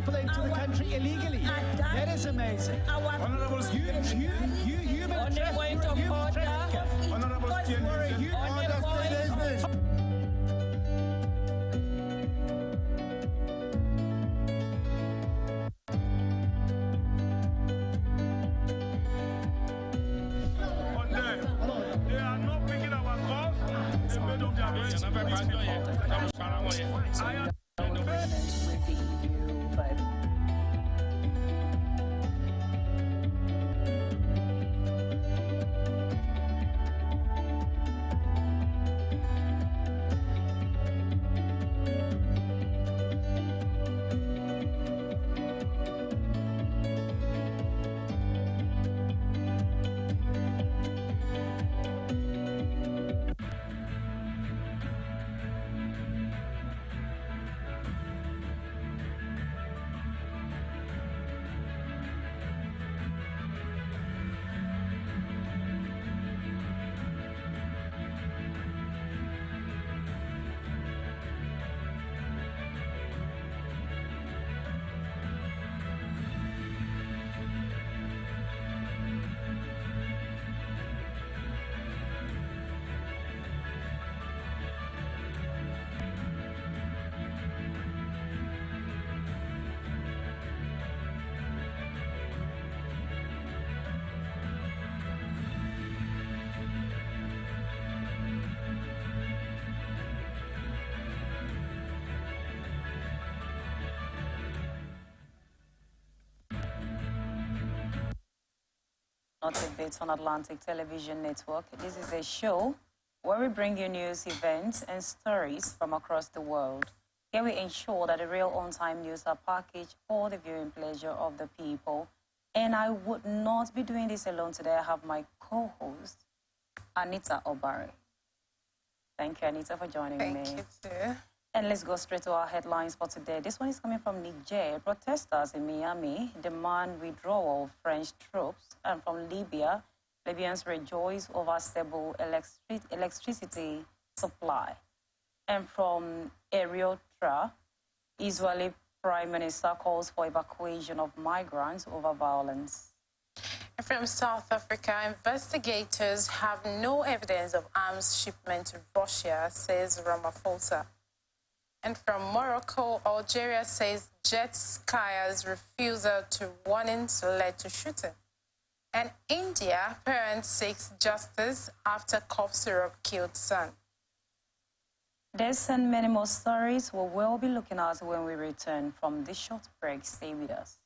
people into the country illegally. That is amazing. Honorable human trafficker. Honorable they are not picking our calls. They made up their minds. Tit Bits on Atlantic Television Network. This is a show where we bring you news, events, and stories from across the world. Here we ensure that the real on-time news are packaged for the viewing pleasure of the people. And I would not be doing this alone today. I have my co-host, Anita Obare. Thank you, Anita, for joining me. Thank you, too. And let's go straight to our headlines for today. This one is coming from Niger. Protesters in Miami demand withdrawal of French troops. And from Libya, Libyans rejoice over stable electricity supply. And from Eritrea, Israeli Prime Minister calls for evacuation of migrants over violence. And from South Africa, investigators have no evidence of arms shipment to Russia, says Ramaphosa. And from Morocco, Algeria says jet skiers' refusal to warnings led to shooting. And India, parent seeks justice after cough syrup killed son. This and many more stories we will be looking at when we return from this short break. Stay with us.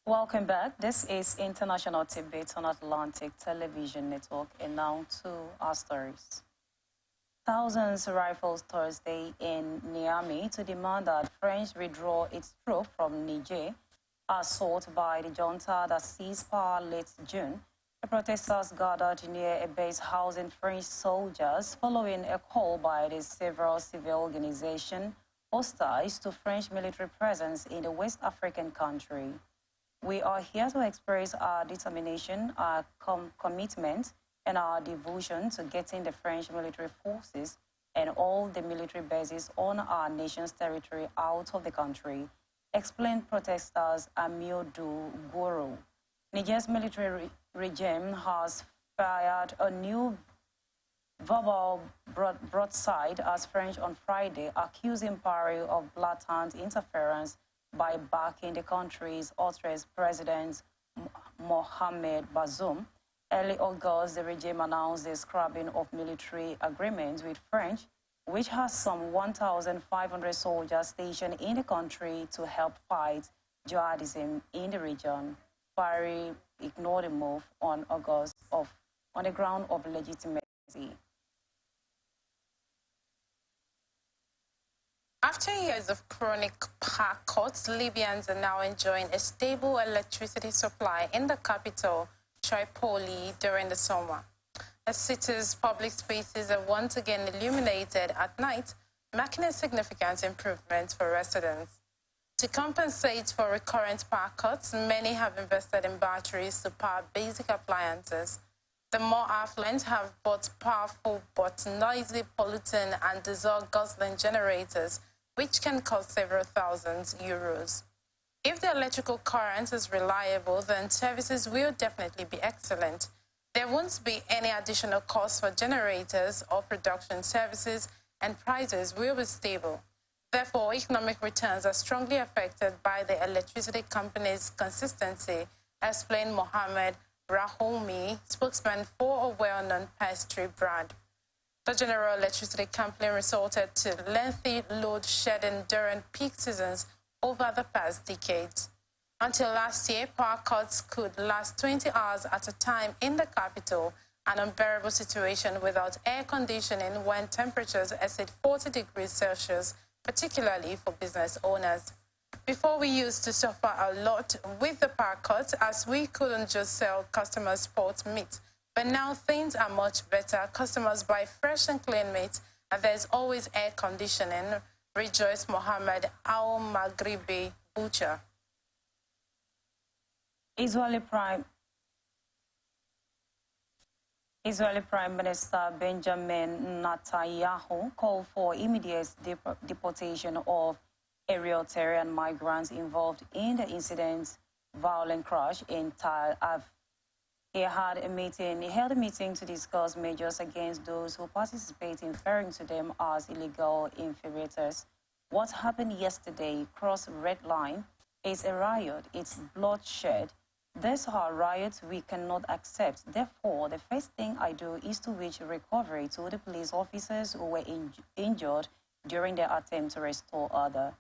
Welcome back. This is International Tit Bits on Atlantic Television Network, and now to our stories. Thousands rifles Thursday in Niamey to demand that France withdraw its troops from Niger are sought by the junta that seized power late June. The protesters gathered near a base housing French soldiers following a call by the several civil organizations hostile to French military presence in the West African country. We are here to express our determination, our commitment, and our devotion to getting the French military forces and all the military bases on our nation's territory out of the country, explained protesters Amiodou Goro. Niger's military regime has fired a new verbal broadside as French on Friday, accusing Paris of blatant interference by backing the country's autocratic President Mohamed Bazoum. Early August, the regime announced the scrapping of military agreements with French, which has some 1,500 soldiers stationed in the country to help fight jihadism in the region. Paris ignored the move on the ground of legitimacy. After years of chronic power cuts, Libyans are now enjoying a stable electricity supply in the capital, Tripoli, during the summer. The city's public spaces are once again illuminated at night, marking a significant improvement for residents. To compensate for recurrent power cuts, many have invested in batteries to power basic appliances. The more affluent have bought powerful but noisy, polluting and diesel-guzzling generators, which can cost several thousands euros. If the electrical current is reliable, then services will definitely be excellent. There won't be any additional costs for generators or production services, and prices will be stable. Therefore, economic returns are strongly affected by the electricity company's consistency, explained Mohamed Rahoumi, spokesman for a well-known pastry brand. The General Electricity Company resorted to lengthy load shedding during peak seasons over the past decades. Until last year, power cuts could last 20 hours at a time in the capital, an unbearable situation without air conditioning when temperatures exceed 40 degrees Celsius, particularly for business owners. Before, we used to suffer a lot with the power cuts as we couldn't just sell customers sport meat. But now things are much better. Customers buy fresh and clean meat, and there's always air conditioning, rejoiced Mohammed Al-Maghribi Butcher. Israeli Prime Minister Benjamin Netanyahu called for immediate deportation of Eritrean migrants involved in the incident's violent crash in Tel Aviv. He held a meeting to discuss measures against those who participate in referring to them as illegal infiltrators. What happened yesterday crossed red line. It's a riot. It's bloodshed. These are riots we cannot accept. Therefore, the first thing I do is to wish recovery to the police officers who were injured during their attempt to restore order.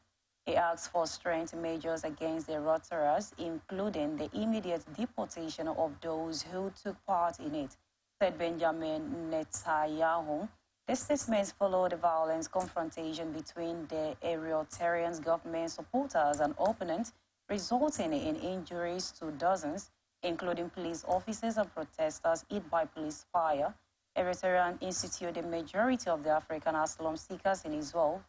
He asked for stringent measures against the rioterers, including the immediate deportation of those who took part in it, said Benjamin Netanyahu. The statements followed the violent confrontation between the Eritrean government supporters and opponents, resulting in injuries to dozens, including police officers and protesters hit by police fire. Eritrean instituted the majority of the African asylum seekers in Israel,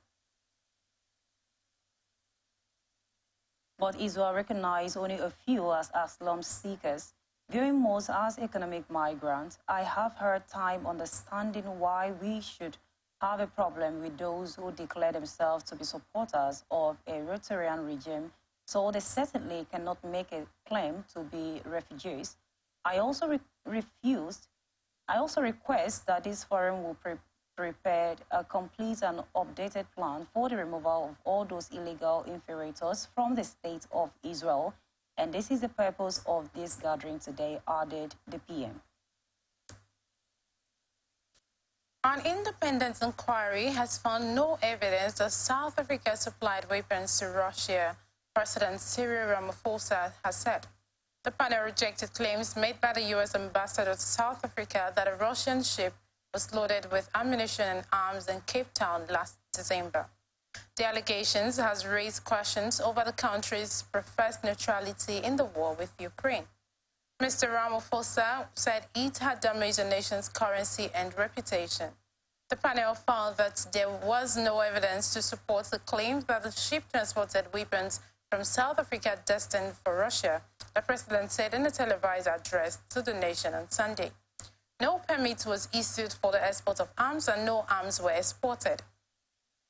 but Israel recognized only a few as asylum seekers, viewing most as economic migrants. I have heard time understanding why we should have a problem with those who declare themselves to be supporters of a Eritrean regime, so they certainly cannot make a claim to be refugees. I also request that this forum will prepare a complete and updated plan for the removal of all those illegal infiltrators from the state of Israel. And this is the purpose of this gathering today, added the PM. An independent inquiry has found no evidence that South Africa supplied weapons to Russia, President Cyril Ramaphosa has said. The panel rejected claims made by the U.S. ambassador to South Africa that a Russian ship was loaded with ammunition and arms in Cape Town last December. The allegations has raised questions over the country's professed neutrality in the war with Ukraine. Mr. Ramaphosa said it had damaged the nation's currency and reputation. The panel found that there was no evidence to support the claim that the ship transported weapons from South Africa destined for Russia, the president said in a televised address to the nation on Sunday. No permit was issued for the export of arms and no arms were exported.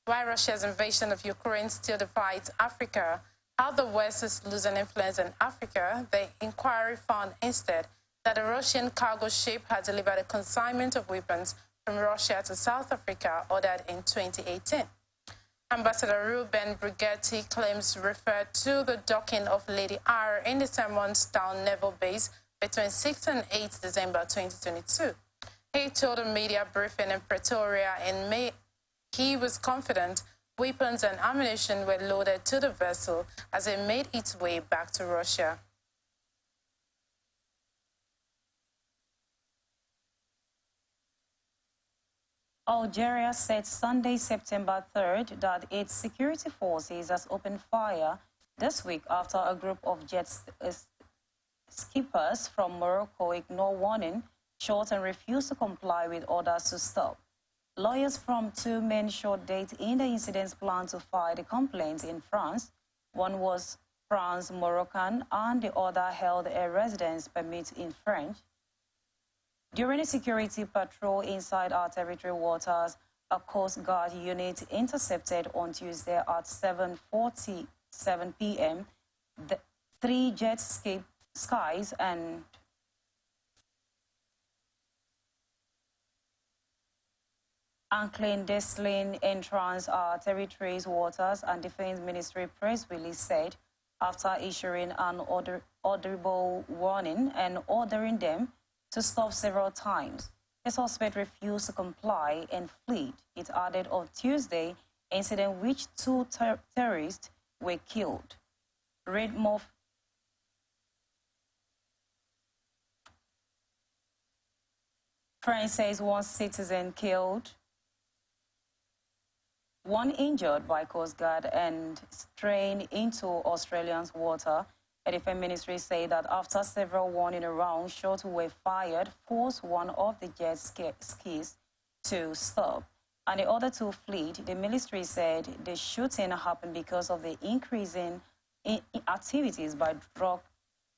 While Russia's invasion of Ukraine still divides Africa, how the West is losing influence in Africa, the inquiry found instead that a Russian cargo ship had delivered a consignment of weapons from Russia to South Africa ordered in 2018. Ambassador Ruben Brigetti claims referred to the docking of Lady R in the Simonstown Naval Base between 6 and 8 December 2022. He told a media briefing in Pretoria in May he was confident weapons and ammunition were loaded to the vessel as it made its way back to Russia. Algeria said Sunday, September 3rd, that its security forces has opened fire this week after a group of jet skippers from Morocco ignored warning, shot and refused to comply with orders to stop. Lawyers from two men showed date in the incident's plan to file the complaint in France. One was France-Moroccan and the other held a residence permit in French. During a security patrol inside our territory waters, a Coast Guard unit intercepted on Tuesday at 7:47 p.m. the 3 jet skies and clandestine entrance our territory's waters, and Defense Ministry press release said after issuing an audible warning and ordering them to stop several times. The suspect refused to comply and fled. It added on Tuesday, incident which 2 terrorists were killed. Read more. France says 1 citizen killed, 1 injured by Coast Guard and straying into Australia's water. The Defense Ministry said that after several warning rounds, shots were fired, forced one of the jet skis to stop, and the other 2 fled. The ministry said the shooting happened because of the increasing activities by drug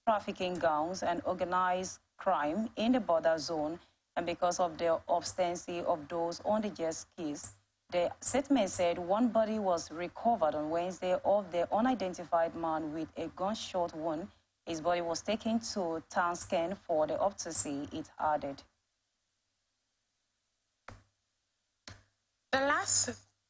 trafficking gangs and organized crime in the border zone, and because of the obstinacy of those on the jet skis. The statement said 1 body was recovered on Wednesday of the unidentified man with a gunshot wound. His body was taken to Tansken for the autopsy, it added. The last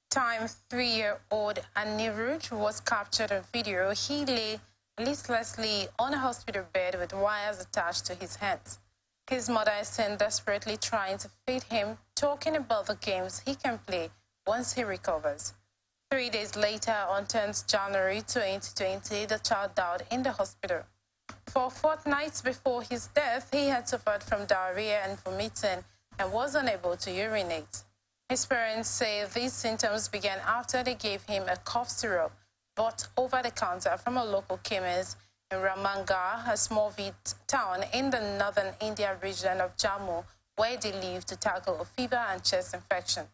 time 3-year-old Anirudh was captured on video, he lay listlessly on a hospital bed with wires attached to his hands. His mother is seen desperately trying to feed him, talking about the games he can play once he recovers. 3 days later, on 10th January 2020, the child died in the hospital. For fortnights before his death, he had suffered from diarrhea and vomiting and was unable to urinate. His parents say these symptoms began after they gave him a cough syrup bought over the counter from a local chemist in Ramangarh, a small town in the northern India region of Jammu, where they live to tackle a fever and chest infection.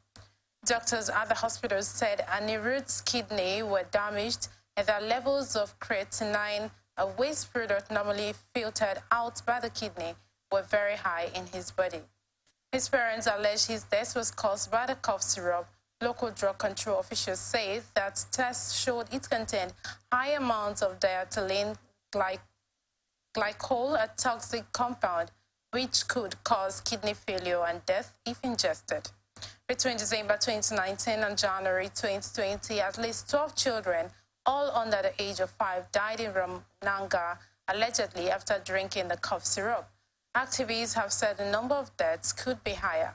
Doctors at the hospital said Anirudh's kidney were damaged and that levels of creatinine, a waste product normally filtered out by the kidney, were very high in his body. His parents allege his death was caused by the cough syrup. Local drug control officials say that tests showed it contained high amounts of diethylene glycol, a toxic compound which could cause kidney failure and death if ingested. Between December 2019 and January 2020, at least 12 children, all under the age of 5, died in Ramangarh, allegedly after drinking the cough syrup. Activists have said the number of deaths could be higher.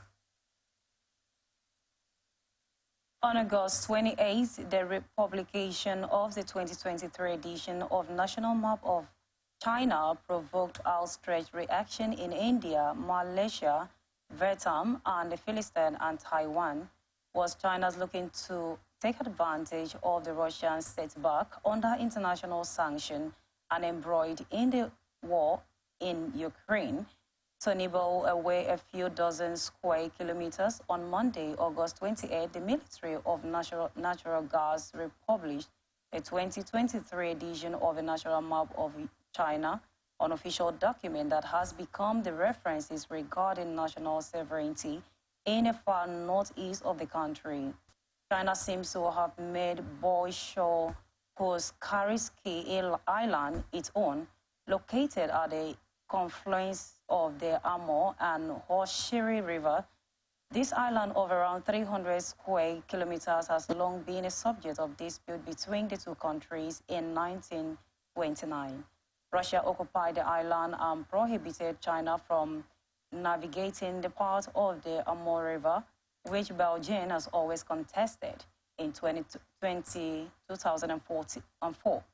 On August 28th, the publication of the 2023 edition of National Map of China provoked outstretched reaction in India, Malaysia, Vietnam, and the Philippines and Taiwan. Was China's looking to take advantage of the Russian setback under international sanction and embroiled in the war in Ukraine to nibble away a few dozen square kilometers? On Monday, August 28, the Ministry of Natural Gas republished a 2023 edition of the National Map of China, an official document that has become the references regarding national sovereignty in the far northeast of the country. China seems to have made Bolshoi Kariski Island its own, located at the confluence of the Amur and Hoshiri River. This island of around 300 square kilometers has long been a subject of dispute between the two countries in 1929. Russia occupied the island and prohibited China from navigating the part of the Amur River, which Belgium has always contested in 2004.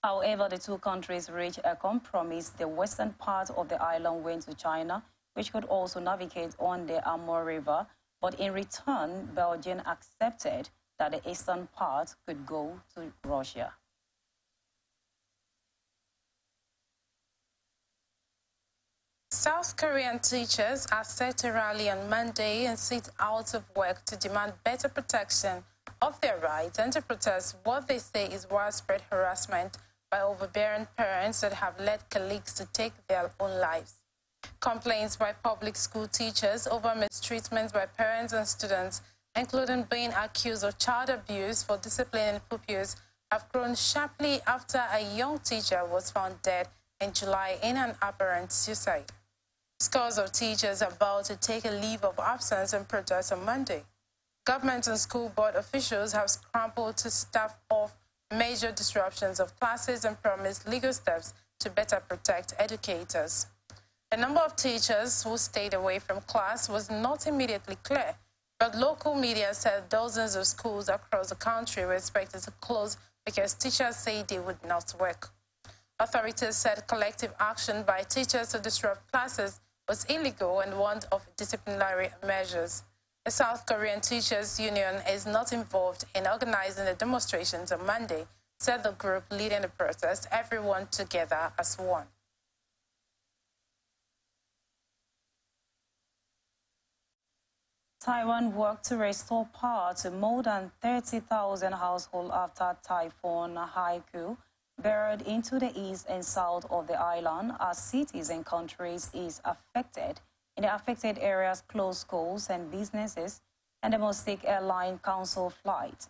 However, the two countries reached a compromise. The western part of the island went to China, which could also navigate on the Amur River, but in return, Belgium accepted that the eastern part could go to Russia. South Korean teachers are set to rally on Monday and sit out of work to demand better protection of their rights and to protest what they say is widespread harassment by overbearing parents that have led colleagues to take their own lives. Complaints by public school teachers over mistreatment by parents and students, including being accused of child abuse for disciplining pupils, have grown sharply after a young teacher was found dead in July in an apparent suicide. Scores of teachers are about to take a leave of absence and protest on Monday. Government and school board officials have scrambled to stave off major disruptions of classes and promised legal steps to better protect educators. The number of teachers who stayed away from class was not immediately clear, but local media said dozens of schools across the country were expected to close because teachers say they would not work. Authorities said collective action by teachers to disrupt classes was illegal and warned of disciplinary measures. The South Korean Teachers Union is not involved in organizing the demonstrations on Monday, said the group leading the protest, everyone together as one. Taiwan worked to restore power to more than 30,000 households after Typhoon Haiku buried into the east and south of the island as cities and countries is affected. In the affected areas, closed schools and businesses, and the Domestic Airline Council flight.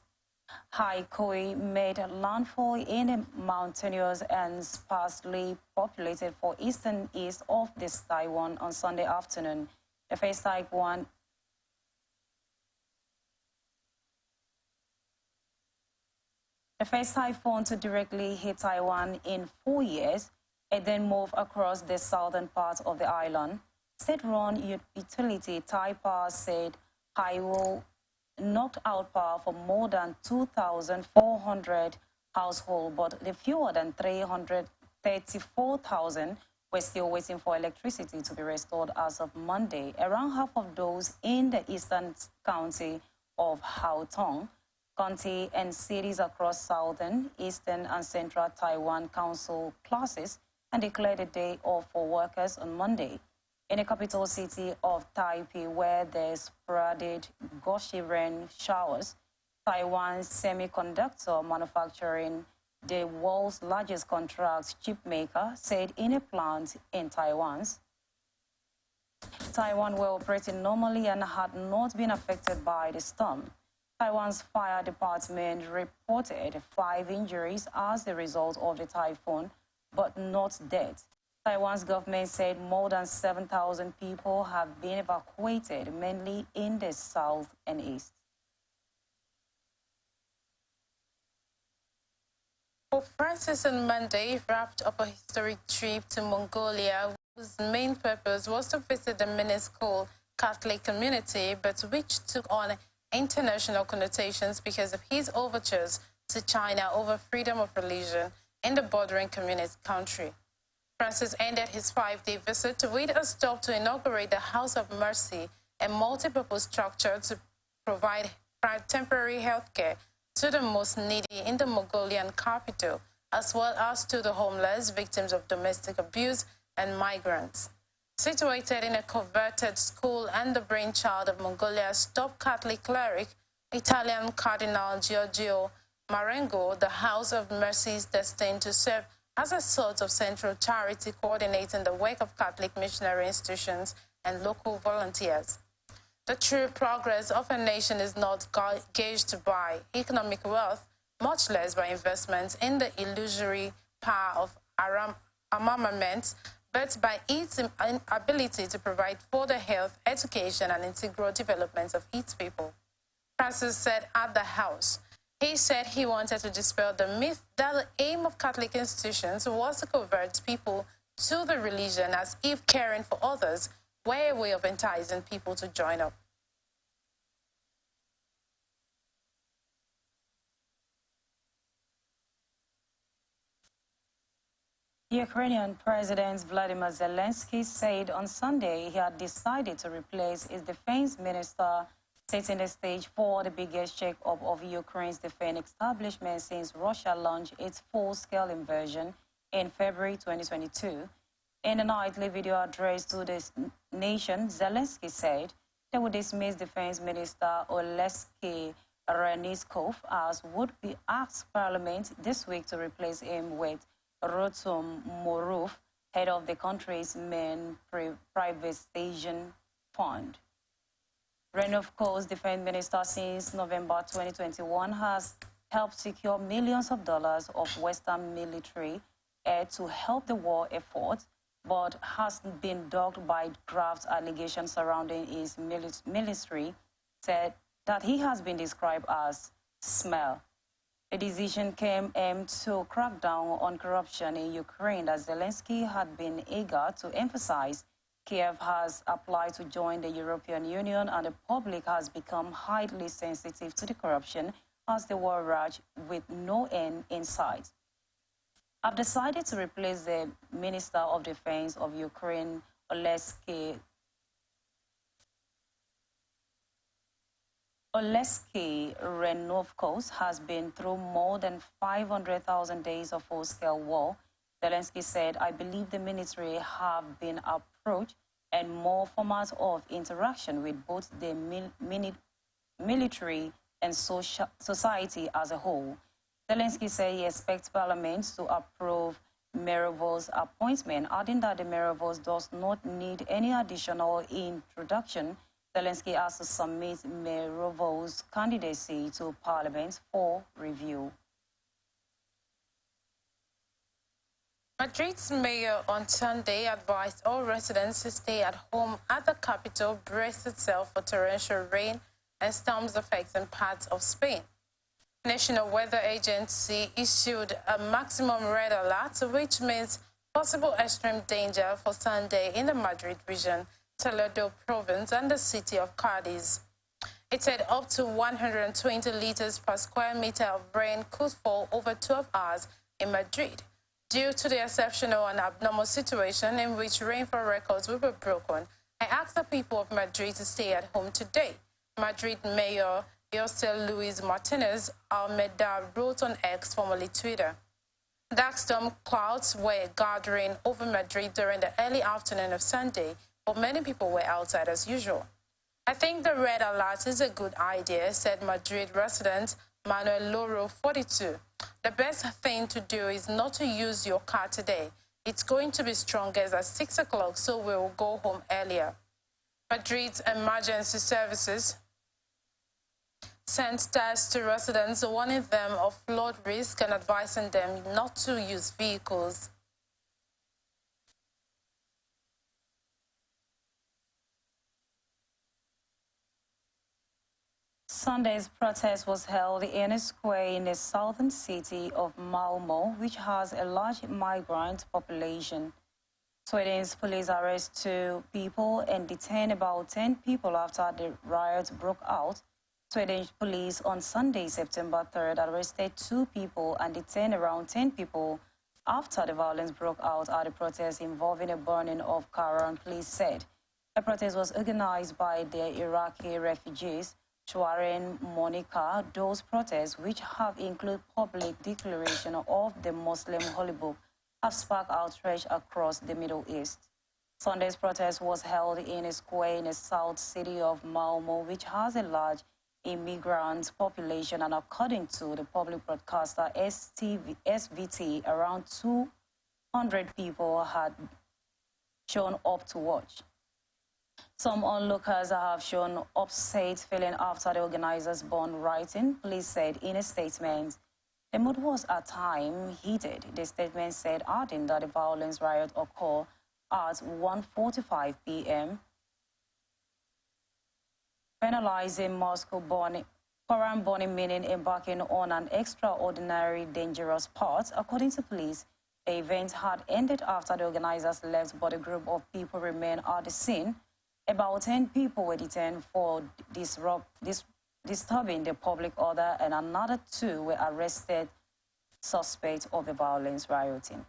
Haikui made landfall in the mountainous and sparsely populated for east of this Taiwan on Sunday afternoon. The first typhoon to directly hit Taiwan in 4 years, it then moved across the southern part of the island. State-run utility Taipa said Haiwu knocked out power for more than 2,400 households, but the fewer than 334,000 were still waiting for electricity to be restored as of Monday. Around half of those in the eastern county of Haotong County and cities across southern, eastern, and central Taiwan Council classes and declared a day off for workers on Monday. In the capital city of Taipei, where there's sporadic gushy rain showers, Taiwan's semiconductor manufacturing, the world's largest contract chip maker, said in a plant in Taiwan were operating normally and had not been affected by the storm. Taiwan's fire department reported 5 injuries as a result of the typhoon, but not deaths. Taiwan's government said more than 7,000 people have been evacuated, mainly in the south and east. Pope Francis on Monday wrapped up a historic trip to Mongolia, whose main purpose was to visit the minuscule Catholic community, but which took on international connotations because of his overtures to China over freedom of religion in the bordering communist country. Francis ended his 5-day visit with a stop to inaugurate the House of Mercy, a multi-purpose structure to provide temporary health care to the most needy in the Mongolian capital, as well as to the homeless, victims of domestic abuse, and migrants. Situated in a converted school and the brainchild of Mongolia's top Catholic cleric, Italian Cardinal Giorgio Marengo, the House of Mercy is destined to serve as a sort of central charity coordinating the work of Catholic missionary institutions and local volunteers. The true progress of a nation is not gauged by economic wealth, much less by investments in the illusory power of armaments, but by its inability to provide for the health, education, and integral development of its people. Francis said at the House. He said he wanted to dispel the myth that the aim of Catholic institutions was to convert people to the religion as if caring for others were a way of enticing people to join up. Ukrainian President Vladimir Zelensky said on Sunday he had decided to replace his defense minister, setting the stage for the biggest shake-up of Ukraine's defense establishment since Russia launched its full-scale invasion in February 2022. In a nightly video address to the nation, Zelensky said they would dismiss Defense Minister Oleksiy Reznikov as would be asked Parliament this week to replace him with Rotem Morov, head of the country's main privatization fund. Reznikov's defense minister since November 2021 has helped secure millions of dollars of Western military aid to help the war effort, but has been dogged by graft allegations surrounding his military, said that he has been described as smell. The decision came aimed to crack down on corruption in Ukraine that Zelensky had been eager to emphasize. Kiev has applied to join the European Union, and the public has become highly sensitive to the corruption as the war rages with no end in sight. I've decided to replace the Minister of Defense of Ukraine, Oleksiy Reznikov has been through more than 500,000 days of full-scale war. Zelensky said, I believe the military have been approached and more formats of interaction with both the military and society as a whole. Zelensky said he expects Parliament to approve Merov's appointment, adding that the Merovos does not need any additional introduction. Zelensky has to submit Merov's candidacy to Parliament for review. Madrid's mayor on Sunday advised all residents to stay at home as the capital braced itself for torrential rain and storms affecting parts of Spain. National Weather Agency issued a maximum red alert, which means possible extreme danger for Sunday in the Madrid region, Toledo province, and the city of Cadiz. It said up to 120 liters per square meter of rain could fall over 12 hours in Madrid. Due to the exceptional and abnormal situation in which rainfall records will be broken, I asked the people of Madrid to stay at home today. Madrid Mayor José Luis Martinez Almeida wrote on X, formerly Twitter. Dark storm clouds were gathering over Madrid during the early afternoon of Sunday, but many people were outside as usual. I think the red alert is a good idea, said Madrid resident Manuel Loro, 42. The best thing to do is not to use your car today. It's going to be strongest at 6 o'clock, so we'll go home earlier. Madrid's emergency services sent texts to residents warning them of flood risk and advising them not to use vehicles. Sunday's protest was held in a square in the southern city of Malmo, which has a large migrant population. Sweden's police arrested 2 people and detained about 10 people after the riots broke out. Swedish police on Sunday, September 3rd, arrested 2 people and detained around 10 people after the violence broke out at a protest involving a burning of Quran, police said. The protest was organized by the Iraqi refugees. Sharon Monica, those protests, which have included public declaration of the Muslim Holy Book, have sparked outrage across the Middle East. Sunday's protest was held in a square in the south city of Malmo, which has a large immigrant population, and according to the public broadcaster SVT, around 200 people had shown up to watch. Some onlookers have shown upset feeling after the organizers burned writing, police said in a statement. The mood was at times heated, the statement said, adding that the violence riot occurred at 1:45 p.m., penalizing Moscow-born foreign-born, meaning embarking on an extraordinary dangerous part. According to police, the event had ended after the organizers left, but a group of people remained at the scene. About 10 people were detained for disturbing the public order, and another 2 were arrested, suspect of the violence rioting.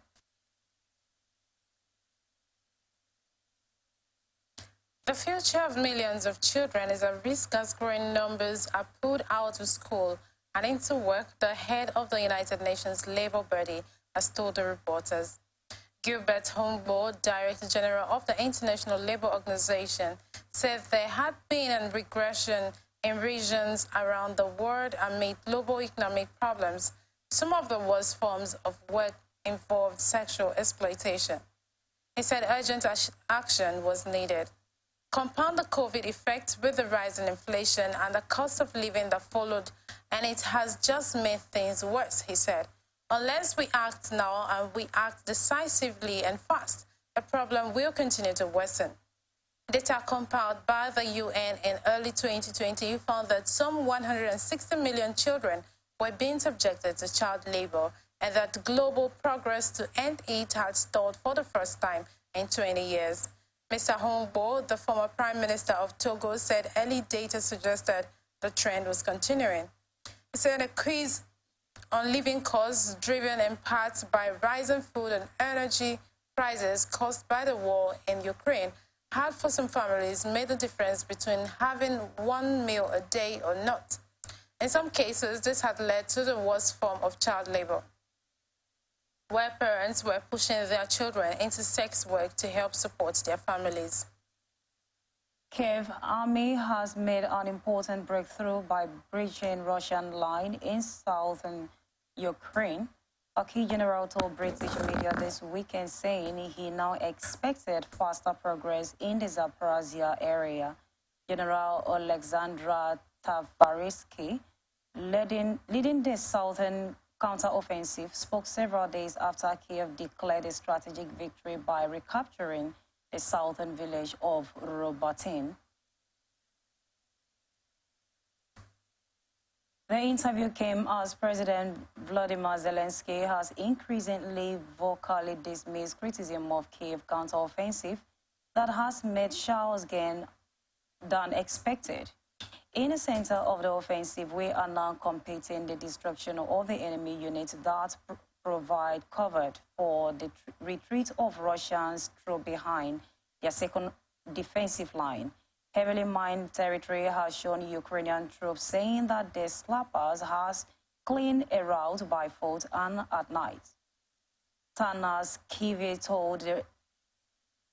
The future of millions of children is at risk as growing numbers are pulled out of school and into work, the head of the United Nations Labour Body has told the reporters. Gilbert Humboldt, Director General of the International Labour Organization, said there had been a regression in regions around the world amid global economic problems. Some of the worst forms of work involved sexual exploitation. He said urgent action was needed. Compound the COVID effect with the rise in inflation and the cost of living that followed, and it has just made things worse, he said. Unless we act now and we act decisively and fast, the problem will continue to worsen. Data compiled by the UN in early 2020 found that some 160 million children were being subjected to child labor, and that global progress to end it had stalled for the first time in 20 years. Mr. Humboldt, the former Prime Minister of Togo, said early data suggested the trend was continuing. He said a quiz on living costs, driven in part by rising food and energy prices caused by the war in Ukraine, had for some families made the difference between having one meal a day or not. In some cases, this had led to the worst form of child labor, where parents were pushing their children into sex work to help support their families. Kiev army has made an important breakthrough by breaching Russian line in southern Ukraine. A key general told British media this weekend, saying he now expected faster progress in the Zaporizhia area. General Alexander Tavarsky, leading the southern counteroffensive, spoke several days after Kiev declared a strategic victory by recapturing the southern village of Robotin. The interview came as President Volodymyr Zelensky has increasingly vocally dismissed criticism of Kiev counteroffensive that has made Charles gain than expected. In the center of the offensive, we are now combating the destruction of the enemy units that provide cover for the retreat of Russians through behind their second defensive line. Heavily mined territory has shown Ukrainian troops saying that the slappers has cleaned a route by foot and at night. Tanas Kyiv told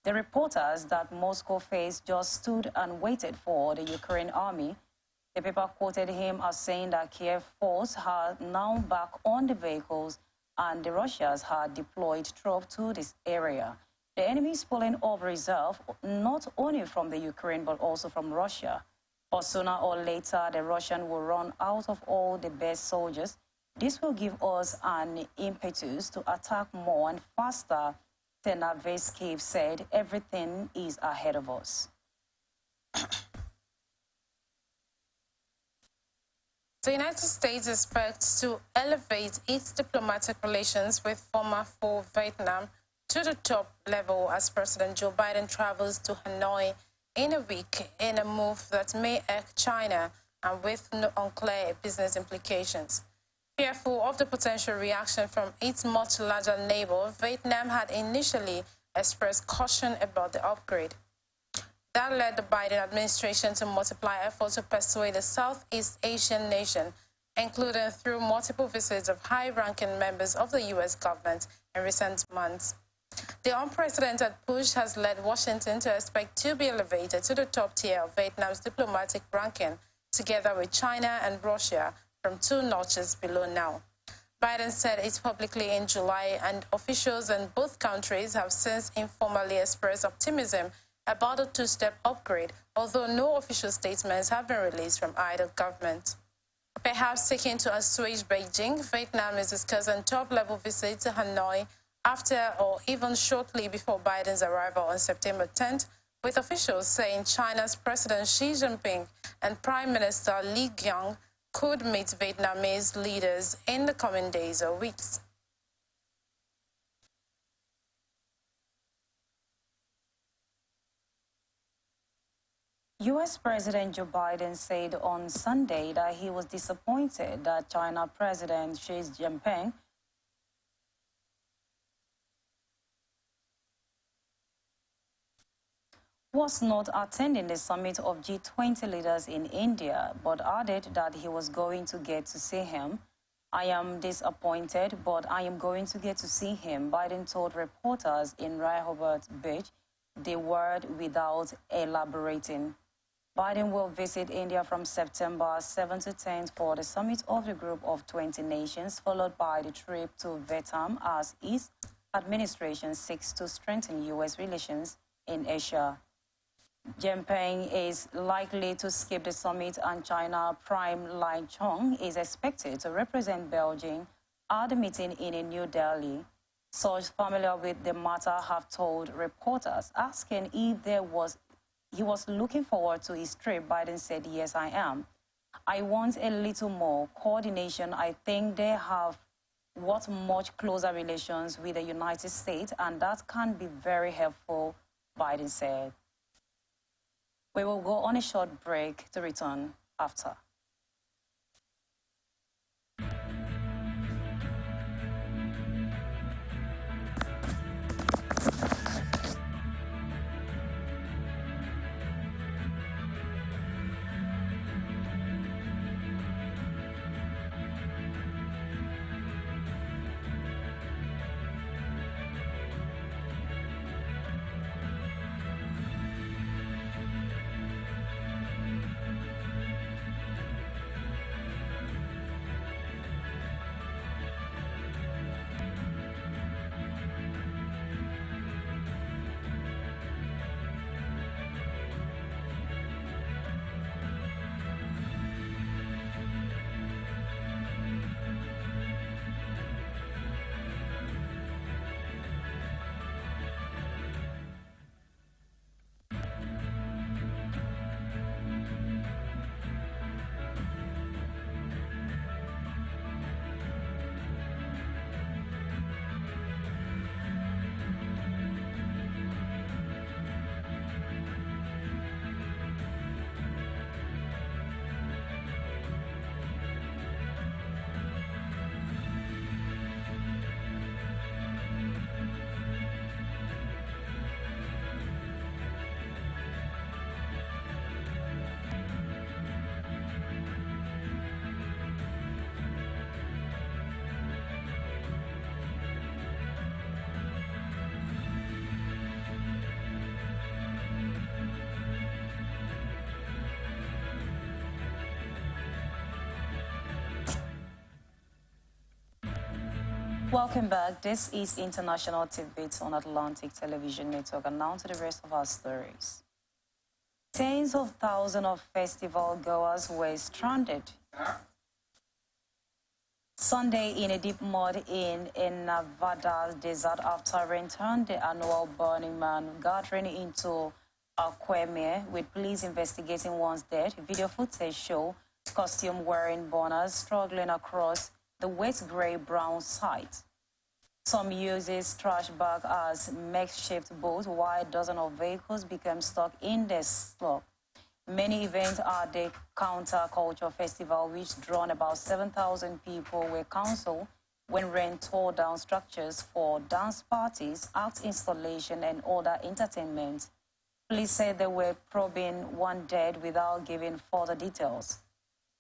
the reporters that Moscow face just stood and waited for the Ukraine army. The paper quoted him as saying that Kiev force had now back on the vehicles and the Russians had deployed troops to this area. The enemy is pulling off reserve not only from the Ukraine but also from Russia. But sooner or later, the Russian will run out of all the best soldiers. This will give us an impetus to attack more and faster. Ternavesky said, everything is ahead of us. The United States expects to elevate its diplomatic relations with former foe Vietnam to the top level as President Joe Biden travels to Hanoi in a week in a move that may irk China and with no unclear business implications. Fearful of the potential reaction from its much larger neighbor, Vietnam had initially expressed caution about the upgrade. That led the Biden administration to multiply efforts to persuade the Southeast Asian nation, including through multiple visits of high-ranking members of the U.S. government in recent months. The unprecedented push has led Washington to expect to be elevated to the top tier of Vietnam's diplomatic ranking, together with China and Russia, from 2 notches below now. Biden said it publicly in July, and officials in both countries have since informally expressed optimism about the 2-step upgrade, although no official statements have been released from either government. Perhaps seeking to assuage Beijing, Vietnam is discussing top-level visits to Hanoi after or even shortly before Biden's arrival on September 10th, with officials saying China's President Xi Jinping and Prime Minister Li Qiang could meet Vietnamese leaders in the coming days or weeks. U.S. President Joe Biden said on Sunday that he was disappointed that China President Xi Jinping was not attending the summit of G20 leaders in India, but added that he was going to get to see him. I am disappointed, but I am going to get to see him, Biden told reporters in Rehoboth Beach, the word without elaborating. Biden will visit India from September 7 to 10 for the summit of the group of 20 nations, followed by the trip to Vietnam as his administration seeks to strengthen U.S. relations in Asia. Jinping is likely to skip the summit, and China Prime Li Qiang is expected to represent Beijing at the meeting in New Delhi. Sources familiar with the matter have told reporters, asking if he was looking forward to his trip. Biden said, "Yes, I am. I want a little more coordination. I think they have much closer relations with the United States, and that can be very helpful," Biden said. We will go on a short break to return after. Welcome back. This is International Tit Bits on Atlantic Television Network, and now to the rest of our stories. Tens of thousands of festival goers were stranded Sunday in a deep mud in Nevada desert after rain turned the annual Burning Man gathering into a quagmire, with police investigating one's death. Video footage show costume-wearing burners struggling across the wet gray-brown site. Some uses trash bags as makeshift boats, while dozens of vehicles became stuck in the slope. Many events at the Counterculture Festival, which drawn about 7,000 people, were cancelled when rain tore down structures for dance parties, art installation, and other entertainment. Police said they were probing one dead without giving further details.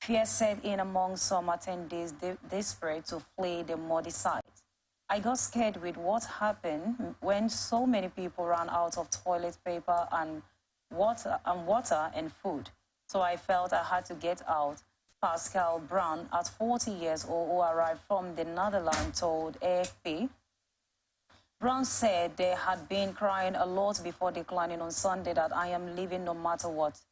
Fear set in among some attendees, desperate to flee the muddy site. "I got scared with what happened when so many people ran out of toilet paper and water and food. So I felt I had to get out," Pascal Brown, at 40 years old, who arrived from the Netherlands, told AFP. Brown said they had been crying a lot before declining on Sunday that "I am leaving no matter what."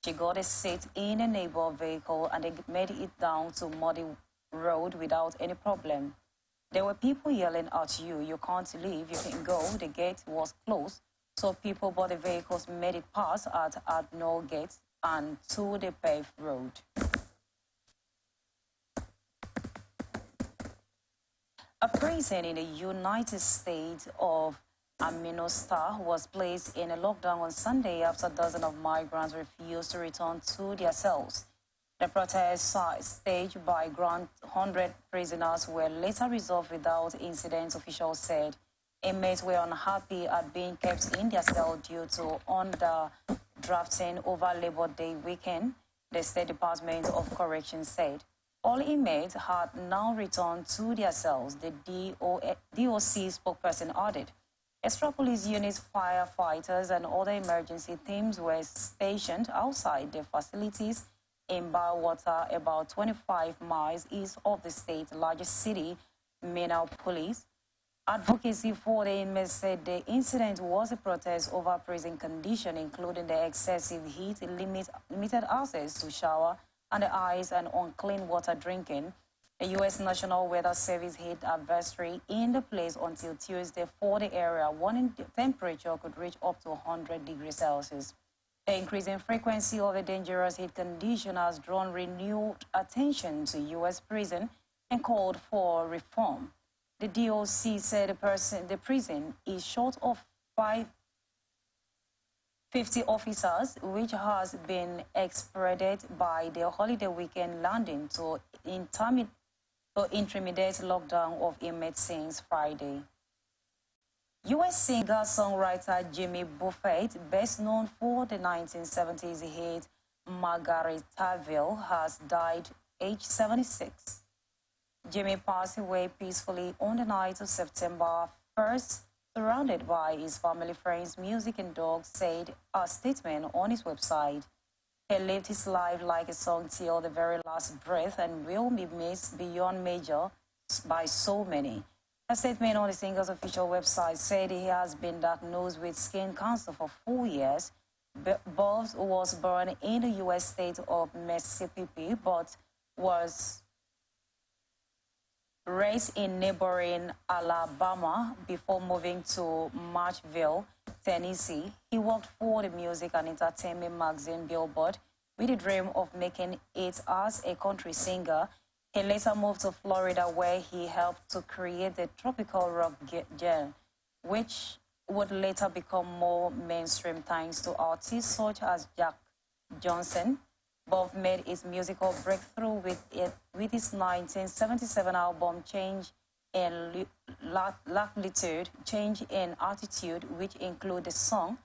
She got a seat in a neighbor vehicle and they made it down to muddy road without any problem. There were people yelling at you, you can't leave, you can go. The gate was closed, so people bought the vehicles, made it pass at no gate and to the paved road. A prison in the United States of Aminosta was placed in a lockdown on Sunday after a dozen of migrants refused to return to their cells. The protests staged by around 100 prisoners were later resolved without incident, officials said. Inmates were unhappy at being kept in their cell due to underdrafting over Labor Day weekend, the State Department of Corrections said. All inmates had now returned to their cells, the DOC spokesperson added. Extra police units, firefighters, and other emergency teams were stationed outside the facilities in Bywater, about 25 miles east of the state's largest city, Minneapolis. Advocacy for the inmates said the incident was a protest over prison conditions, including the excessive heat, limited access to shower, and the ice and unclean water drinking. The U.S. National Weather Service hit advisory in the place until Tuesday for the area, warning the temperature could reach up to 100 degrees Celsius. The increasing frequency of the dangerous heat condition has drawn renewed attention to U.S. prison and called for reform. The DOC said the prison is short of 50 officers, which has been expedited by the holiday weekend landing to intermediate lockdown of inmates since Friday. U.S. singer-songwriter Jimmy Buffett, best known for the 1970s hit Margaritaville, has died aged 76. Jimmy passed away peacefully on the night of September 1st, surrounded by his family, friends, music, and dogs, said a statement on his website. He lived his life like a song till the very last breath and will be missed beyond measure by so many. A statement on the singer's official website said he has been diagnosed with skin cancer for 4 years. Buff was born in the U.S. state of Mississippi, but was raised in neighboring Alabama before moving to Marshville, Tennessee. He worked for the music and entertainment magazine Billboard with the dream of making it as a country singer. He later moved to Florida, where he helped to create the tropical rock genre, which would later become more mainstream thanks to artists such as Jack Johnson. Buff made his musical breakthrough with his 1977 album Change in Latitude, Change in Attitude, which include the song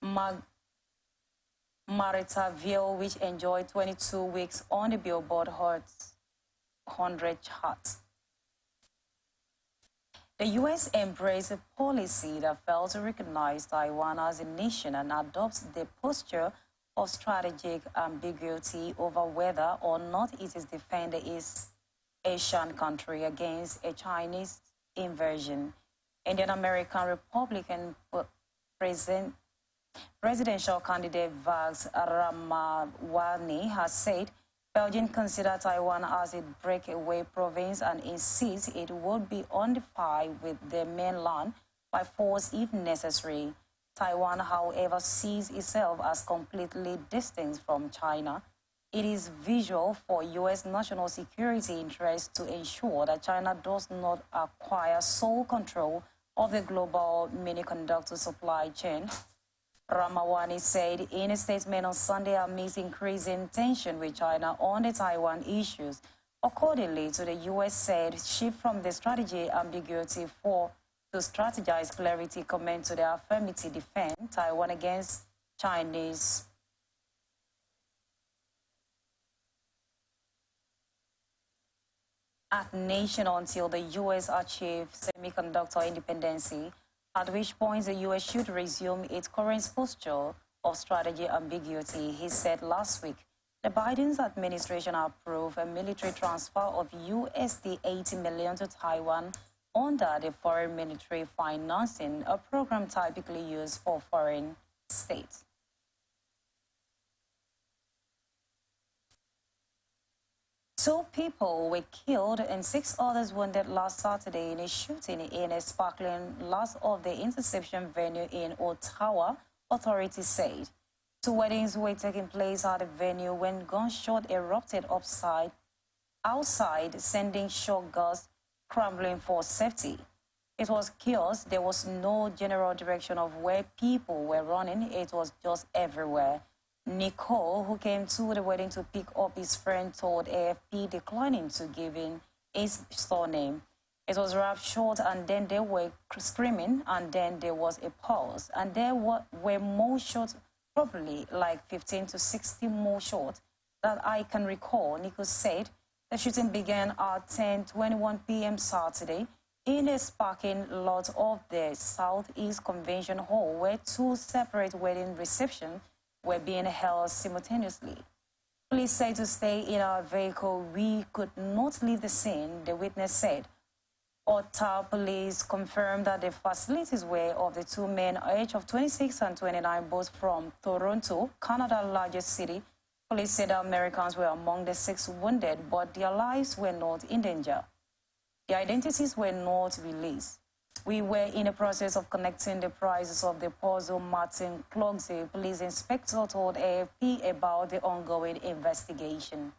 Margaritaville, which enjoyed 22 weeks on the Billboard Hot 100 chart. The U.S. embraced a policy that failed to recognize Taiwan as a nation and adopts the posture of strategic ambiguity over whether or not it is defending its Asian country against a Chinese invasion. Indian American Republican presidential candidate Vax Ramaswamy has said Beijing considers Taiwan as a breakaway province and insists it would be unified with the mainland by force if necessary. Taiwan, however, sees itself as completely distinct from China. It is vital for U.S. national security interests to ensure that China does not acquire sole control of the global semiconductor supply chain. Ramaswamy said in a statement on Sunday amidst increasing tension with China on the Taiwan issues. Accordingly to the U.S. said, shift from the strategy ambiguity to strategize clarity comment to the affirmative defend Taiwan against Chinese nation until the U.S. achieves semiconductor independence, at which point the U.S. should resume its current posture of strategy ambiguity. He said last week the Biden administration approved a military transfer of USD 80 million to Taiwan under the Foreign Military Financing, a program typically used for foreign states. 2 people were killed and 6 others wounded last Saturday in a shooting in a sparkling lot of the interception venue in Ottawa, authorities said. 2 weddings were taking place at the venue when gunshot erupted outside, sending shock gusts scrambling for safety. It was chaos. There was no general direction of where people were running. It was just everywhere. Nicole, who came to the wedding to pick up his friend, told AFP, declining to give in his surname. It was rap short, and then they were screaming, and then there was a pause, and there were more shots, probably like 15 to 60 more shots that I can recall. Nicole said the shooting began at 10:21 p.m. Saturday in a parking lot of the Southeast Convention Hall, where 2 separate wedding receptions were being held simultaneously. Police said to stay in our vehicle. We could not leave the scene, the witness said. Ottawa police confirmed that the facilities were of the 2 men, aged of 26 and 29, both from Toronto, Canada's largest city. Police said the Americans were among the 6 wounded, but their lives were not in danger. Their identities were not released. We were in the process of connecting the pieces of the puzzle, Martin Clogsey, police inspector, told AFP about the ongoing investigation.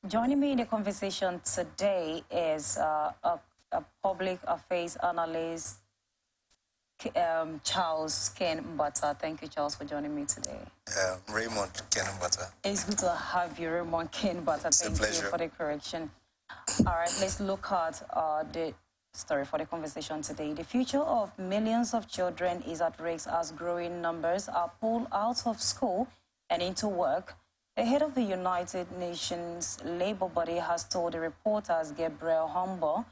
Joining me in the conversation today is a public affairs analyst, Charles Ken Mbata. Thank you, Charles, for joining me today. Raymond Ken Mbata. It's good to have you, Raymond Ken Mbata. Thank you for the correction. All right, let's look at the story for the conversation today. The future of millions of children is at risk as growing numbers are pulled out of school and into work. The head of the United Nations labor body has told the reporters Gabriel Humber,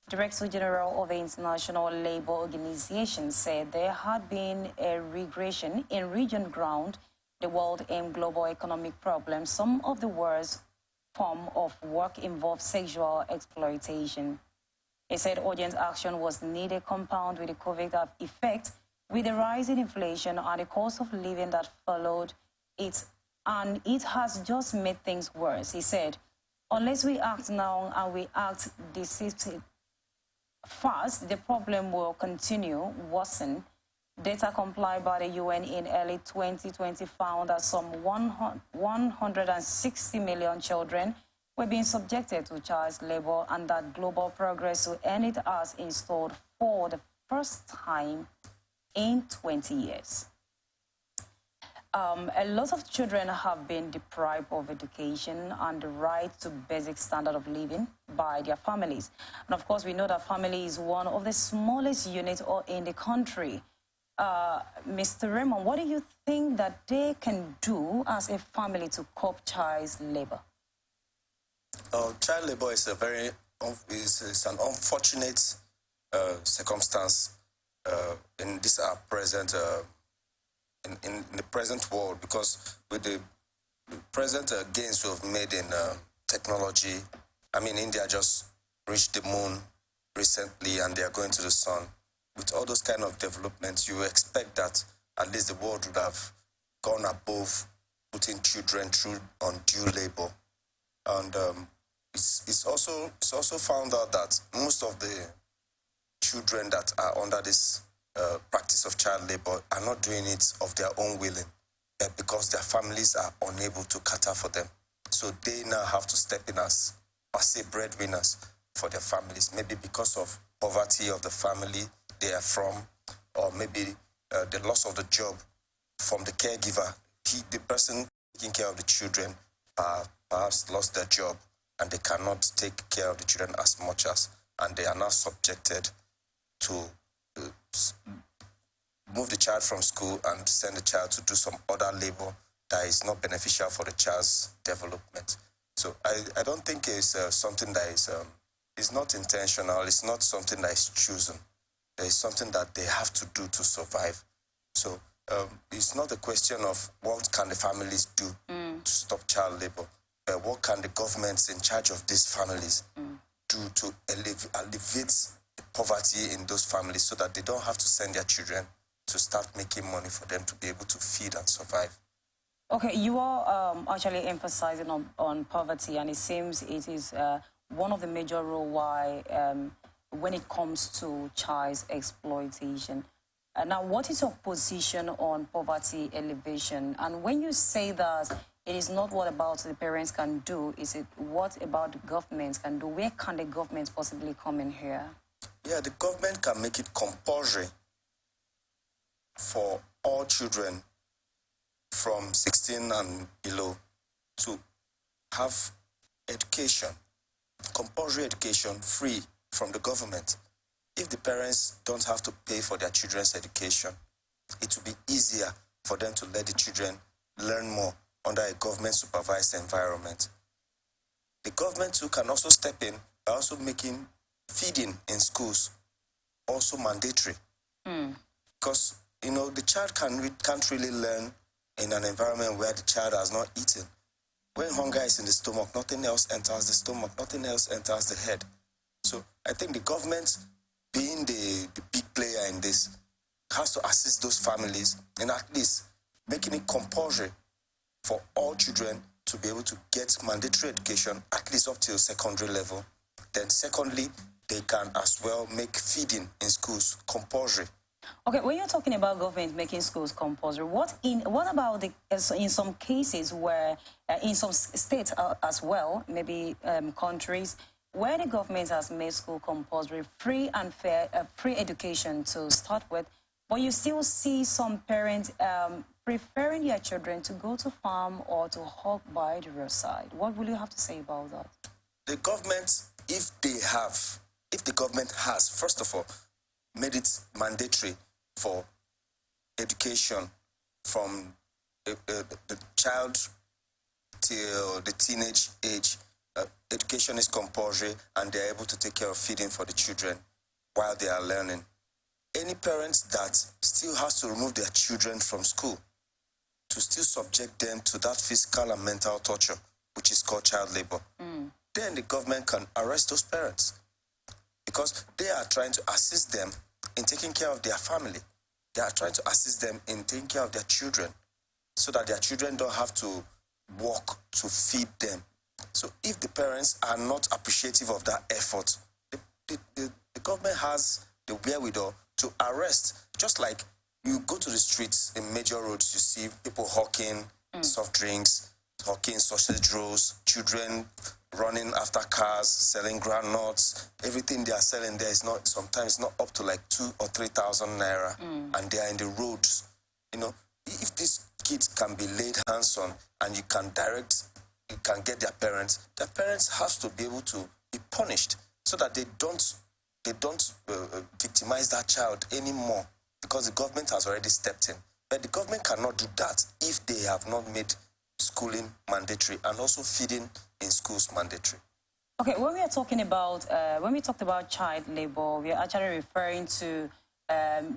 Director General of the International Labour Organization, said there had been a regression in region ground the world aimed global economic problems. Some of the worst form of work involved sexual exploitation. He said urgent action was needed, compound with the COVID effect, with the rise in inflation and the cost of living that followed it. And it has just made things worse. He said, unless we act now and we act decisively fast, the problem will continue worsen. Data compiled by the UN in early 2020 found that some 160 million children were being subjected to child labor, and that global progress to end it has installed for the first time in 20 years. A lot of children have been deprived of education and the right to basic standard of living by their families. And of course, we know that family is one of the smallest units in the country. Mr. Raymond, what do you think that they can do as a family to curb child labor? Child labor is an unfortunate circumstance in this present in the present world, because with the present gains we've made in technology, I mean, India just reached the moon recently and they are going to the sun. With all those kind of developments, you expect that at least the world would have gone above putting children through undue labor. And it's also found out that most of the children that are under this practice of child labor are not doing it of their own willing, because their families are unable to cater for them. So they now have to step in as breadwinners for their families, maybe because of poverty of the family they are from, or maybe the loss of the job from the caregiver. The person taking care of the children perhaps lost their job and they cannot take care of the children as much as, and they are now subjected to move the child from school and send the child to do some other labor that is not beneficial for the child's development. So I don't think it's something that is not intentional. It's not something that is chosen. It's something that they have to do to survive. So it's not a question of what can the families do to stop child labor. what can the governments in charge of these families do to alleviate the poverty in those families so that they don't have to send their children to start making money for them to be able to feed and survive. Okay, you are actually emphasizing on poverty, and it seems it is one of the major roles why when it comes to child exploitation. Now, what is your position on poverty elevation? And when you say that it is not what about the parents can do, is it what about the governments can do? Where can the government possibly come in here? Yeah, the government can make it compulsory for all children from 16 and below to have education, compulsory education, free from the government. If the parents don't have to pay for their children's education, it will be easier for them to let the children learn more under a government-supervised environment. The government too can also step in by also making feeding in schools also mandatory. Because, you know, the child can't really learn in an environment where the child has not eaten. When hunger is in the stomach, nothing else enters the stomach, nothing else enters the head. So I think the government, being the big player in this, has to assist those families and at least making it compulsory for all children to be able to get mandatory education, at least up till secondary level. Then secondly, they can as well make feeding in schools compulsory. Okay, when you're talking about government making schools compulsory, what about in some cases where, in some states as well, maybe countries, where the government has made school compulsory, free and fair, free education to start with, but you still see some parents preferring their children to go to farm or to hawk by the roadside. What will you have to say about that? The government, if the government has, first of all, made it mandatory for education from the child till the teenage age, education is compulsory and they're able to take care of feeding for the children while they are learning. Any parents that still has to remove their children from school to still subject them to that physical and mental torture, which is called child labor, then the government can arrest those parents because they are trying to assist them in taking care of their family. They are trying to assist them in taking care of their children so that their children don't have to work to feed them. So if the parents are not appreciative of that effort, the government has the wherewithal to arrest. Just like you go to the streets in major roads, you see people hawking soft drinks, hawking sausage rolls, children running after cars, selling groundnuts. Everything they are selling there is not, sometimes not up to like 2,000 or 3,000 naira, and they are in the roads. You know, if these kids can be laid hands on and you can get their parents have to be able to be punished so that they don't victimize that child anymore, because the government has already stepped in. But the government cannot do that if they have not made schooling mandatory and also feeding in schools mandatory. Okay, when we are talking about, when we talked about child labor, we are actually referring to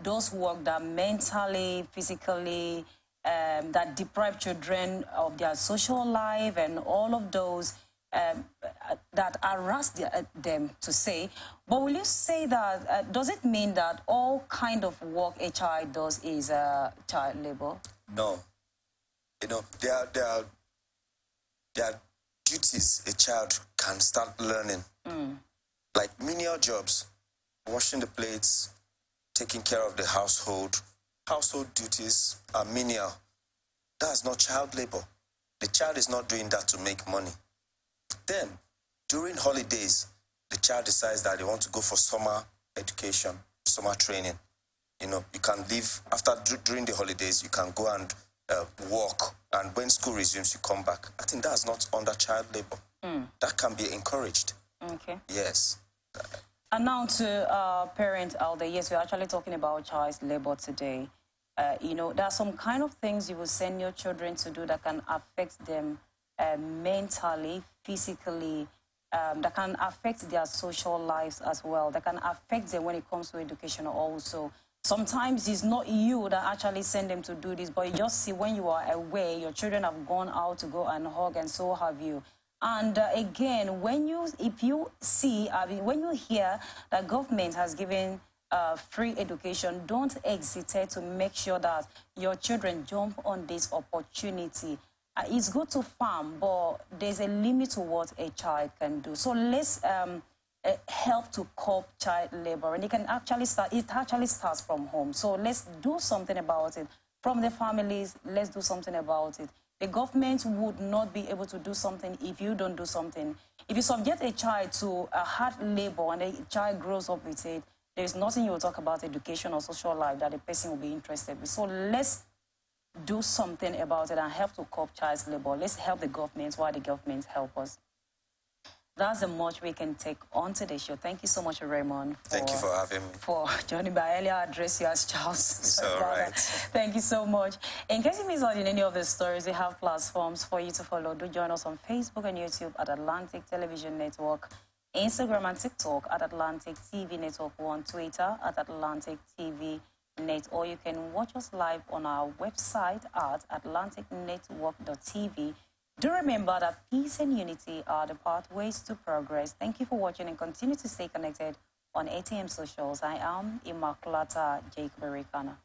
those who work that mentally, physically, that deprive children of their social life and all of those that harass them, to say. But will you say that, does it mean that all kind of work a child does is child labor? No. You know, there are duties a child can start learning. Like menial jobs, washing the plates, taking care of the household. Household duties are menial. That's not child labor. The child is not doing that to make money. Then, during holidays, the child decides that they want to go for summer education, summer training. You know, you can leave during the holidays, you can go and work, and when school resumes, you come back. I think that's not under child labor. That can be encouraged. Okay. Yes. And now to parents out there, yes, we're actually talking about child labor today. You know, there are some kind of things you will send your children to do that can affect them mentally, physically, that can affect their social lives as well, that can affect them when it comes to education also. Sometimes it's not you that actually send them to do this, but you just see when you are away, your children have gone out to go and hug, and so have you. And again, when you hear that government has given free education, don't hesitate to make sure that your children jump on this opportunity. It's good to farm, but there's a limit to what a child can do. So let's help to curb child labor, and it actually starts from home. So let's do something about it. From the families, let's do something about it. The government would not be able to do something if you don't do something. If you subject a child to a hard labor and a child grows up with it, there's nothing you will talk about education or social life that the person will be interested in. So let's do something about it and help to curb child labor. Let's help the government while the government help us. That's the much we can take on today's show. Thank you so much, Raymond. Thank you for having me. For joining me. I earlier addressed you as Charles. It's all right. Thank you so much. In case you missed out on any of the stories, we have platforms for you to follow. Do join us on Facebook and YouTube at Atlantic Television Network, Instagram and TikTok at Atlantic TV Network 1, Twitter at Atlantic TV Net, or you can watch us live on our website at atlanticnetwork.tv. Do remember that peace and unity are the pathways to progress. Thank you for watching and continue to stay connected on ATM Socials. I am Immaculata Jake Berikana.